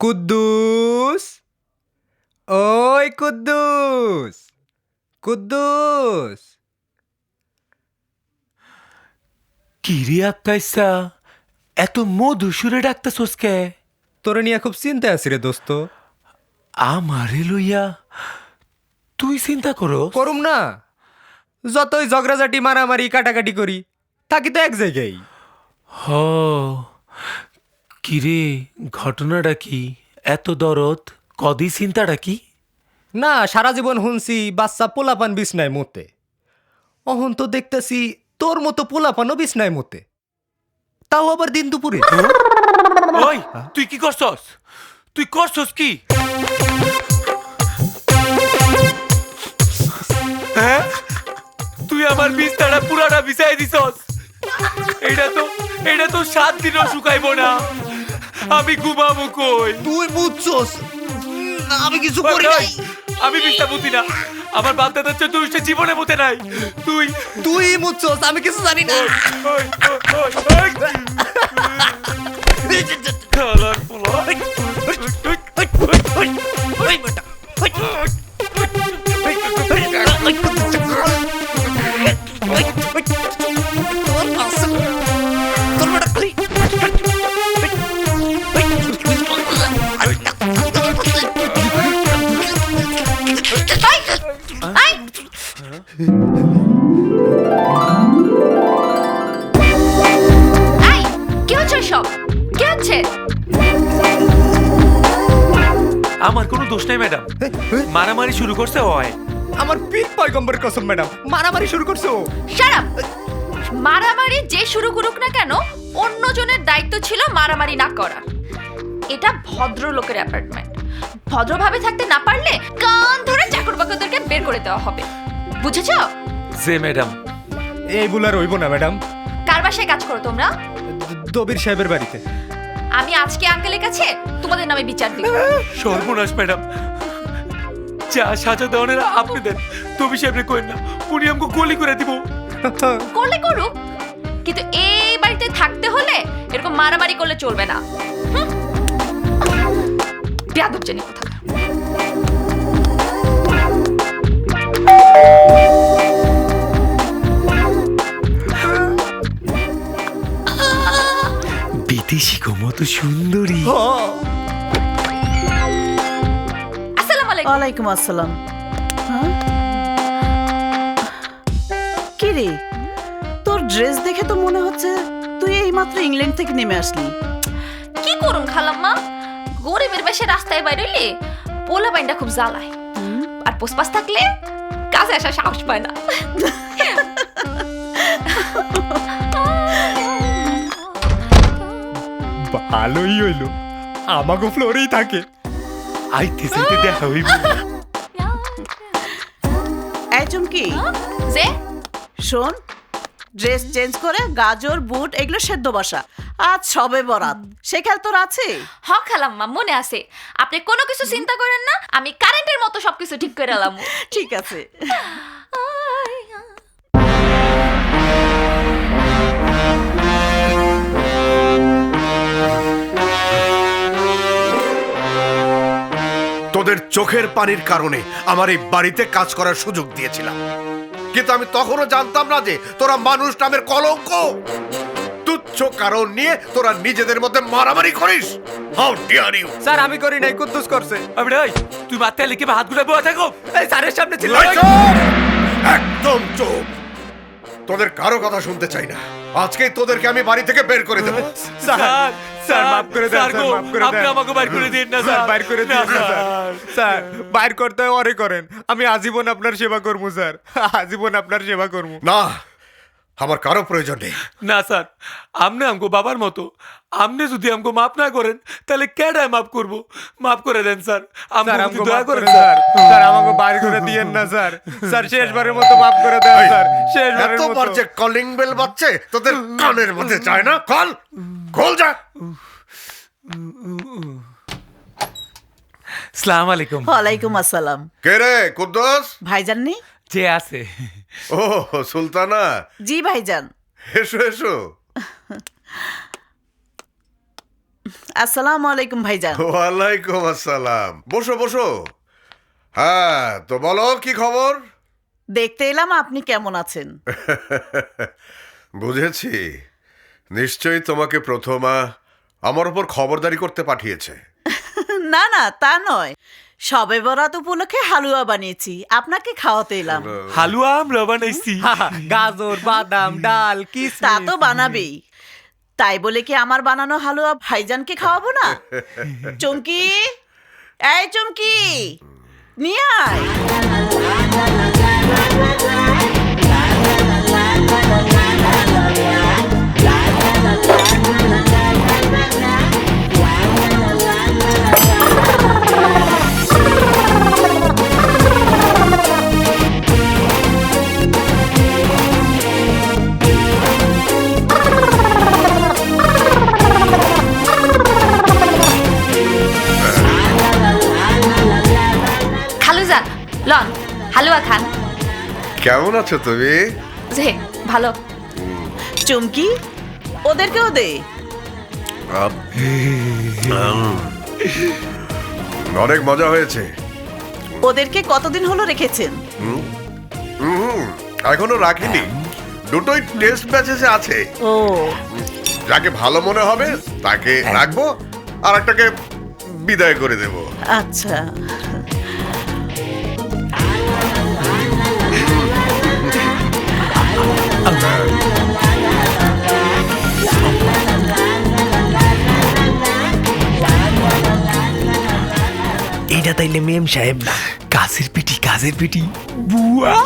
কুদ্দুস, ওই কুদ্দুস, কুদ্দুস। কিরে আক্কাইসা, এত মধু সুরে ডাকতেছস কে? তোরে নিয়ে খুব চিন্তায় আছি রে দোস্ত। আমারে লইয়া তুই চিন্তা করো? করুম না, যতই ঝগড়াঝাটি মারামারি কাটাকাটি করি থাকি তো এক জায়গায়। হ, কিরে ঘটনাটা কি? এত দরদ কদি চিন্তাটা কি? না, সারা জীবন শুনছি বাচ্চা পোলাপান বিছনায় মতে, অহন তো দেখতেছি তোর মতো পোলাপানও বিছনায় মতে, তাও আবার দিন দুপুরে। ওই তুই কি করছস? তুই করছস কি? হ্যাঁ, তুই আমার বিছানা পুরাটা বিছাই দিছস। এটা তো 7 দিনও শুকাইবো না। আমি ঘুমাবো কই? তুই বুঝছস আমি কিছু ওই, আমি বিছনা পুতি না। আমার বাপ দাদার চেয়ে তুই জীবনে পুঁতে নাই। তুই বুঝছস আমি কিছু জানি না। ওই, খালার পোলা। আমার কোনো দোষ নাই ম্যাডাম, মারামারি শুরু করছে হয়। আমার পীর পয়গম্বর কসম ম্যাডাম, মারামারি শুরু করছো। Shut up! মারামারি যে শুরু করুক না কেন, অন্যজনের দায়িত্ব ছিল মারামারি না করার। এটা ভদ্রলোকের অ্যাপার্টমেন্ট, ভদ্রভাবে থাকতে না পারলে কান ধরে চাকর বাকরদেরকে বের করে দেওয়া হবে, বুঝেছো? যে ম্যাডাম, এই বুলার হইব না ম্যাডাম। কার বাসায় কাজ করো তোমরা? দবির সাহেবের বাড়িতে। আমি আজকে আঙ্কেলের কাছে তোমাদের নামে বিচার দিব। সর্বনাশ ম্যাডাম, যা সাজা দেওয়ানের আপনি দেন, তবে সাহেবরে কইেন না, উনি আমাকে গুলি করে দিব। করলে করুক, কিন্তু এই বাড়িতে থাকতে হলে এরকম মারামারি করলে চলবে না। বেয়াদব জানি কোথা। বিদেশি গো মতো সুন্দরী। আসসালামু আলাইকুম। ওয়ালাইকুম আসসালাম। কি রে, তোর ড্রেস দেখে তো মনে হচ্ছে তুই এইমাত্র ইংল্যান্ড থেকে নেমে আসলি। কি করুন খালাম্মা, গরিবের বেশে রাস্তায় বাইরেলে পোলা বাইনটা খুব জ্বালায়, আর পোসপাস থাকলে কাজে আসা সাহস পায় না। ভালোই হইলো, আমাকে ফ্লোরেই থাকে। আইতে যাইতে দেখা হইব। এই চুমকি, যে শোন, ড্রেস চেঞ্জ করে গাজর বুট এগুলো সেদ্ধ বসা। আজ সবে বরাত, সে খেয়াল তোর আছে? হ খালাম্মা, মনে আছে। আপনি কোনো কিছু চিন্তা করেন না, আমি কারেন্টের মতো সবকিছু ঠিক করে এলাম। ঠিক আছে। তোদের চোখের পানির কারণে আমার এই বাড়িতে কাজ করার সুযোগ দিয়েছিলাম, কিন্তু আমি তখনও জানতাম না যে তোরা মানুষ নামের কলঙ্ক। তুচ্ছ কারণ নিয়ে তোরা নিজেদের মধ্যে মারামারি করিস। How deer you! স্যার আমি করি নাই, কুদ্দুস করছে। আমি নাই, তুই মাথায় লিখে হাত ঘুরে বসে থাকো। এই স্যারের সামনে ছিল। একদম চুপ! তোদের কারো কথা শুনতে চাই না। আজকেই তোদেরকে আমি বাড়ি থেকে বের করে দেবো। স্যার স্যার মাফ করে দেন, স্যার স্যার গো, মাফ করে আপনি দেন। আমাকে বাইর করে দিন না স্যার স্যার। বাইর করে দিন না, না, স্যার। স্যার। স্যার বাইর করতে হয় ওরে করেন, আমি আজীবন আপনার সেবা করবো স্যার, আজীবন আপনার সেবা করবো। না, আমার কারো প্রয়োজন নেই। না স্যার, আপনি আমগো বাবার মতো, আপনি যদি আমগো মাফ না করেন তাহলে কেডায় মাফ করব? মাফ করে দেন স্যার, স্যার আমগো আমাকে দয়া মাফ করেন করেন স্যার। স্যার, স্যার আমাকে বাইর করে দিয়েন না স্যার, স্যার শেষবারের মতো মাফ করে দেন স্যার, শেষবারের এতবার মতো। যে কলিং বেল বাজছে তোদের কানের মধ্যে যায় না? কল খোল যা। সালাম আলাইকুম। ওয়ালাইকুম আসসালাম। কে রে কুদ্দুস? ভাইজান নি? যে আছে। ও সুলতানা, জি ভাইজান। এসো এসো। আসসালামু আলাইকুম ভাইজান। ওয়ালাইকুম আসসালাম। বসো বসো। হ্যাঁ, তো বলো কি খবর? দেখতে এলাম আপনি কেমন আছেন। বুঝেছি, নিশ্চয়ই তোমাকে প্রথমা আমার উপর খবরদারি করতে পাঠিয়েছে। না না, তা নয়, সবে বরাত উপলক্ষে হালুয়া বানিয়েছি, আপনাকে খাওয়াতে এলাম। হালুয়া আমরা বানাইছি। গাজর বাদাম ডাল তা কিশমিশ তো বানাবেই, তাই বলে কি আমার বানানো হালুয়া ভাইজানকে খাওয়াবো না? চুমকি, এই চুমকি, নিয়ে আয়। খালুজান লন হালুয়া খান। কেমন আছো তুমি? যে ভালো। চুমকি, ওদেরকেও দে। অনেক মজা হয়েছে। ওদেরকে কতদিন হলো রেখেছেন? এখনো রাখিনি, দুটোই টেস্ট ব্যাচেসে আছে। ও, যাকে ভালো মনে হবে তাকে রাখবো, আর একটাকে বিদায় করে দেব। আচ্ছা। এইটা তাইলে মেম সাহেব না, কাজের পিটি কাজের পিটি বুয়া।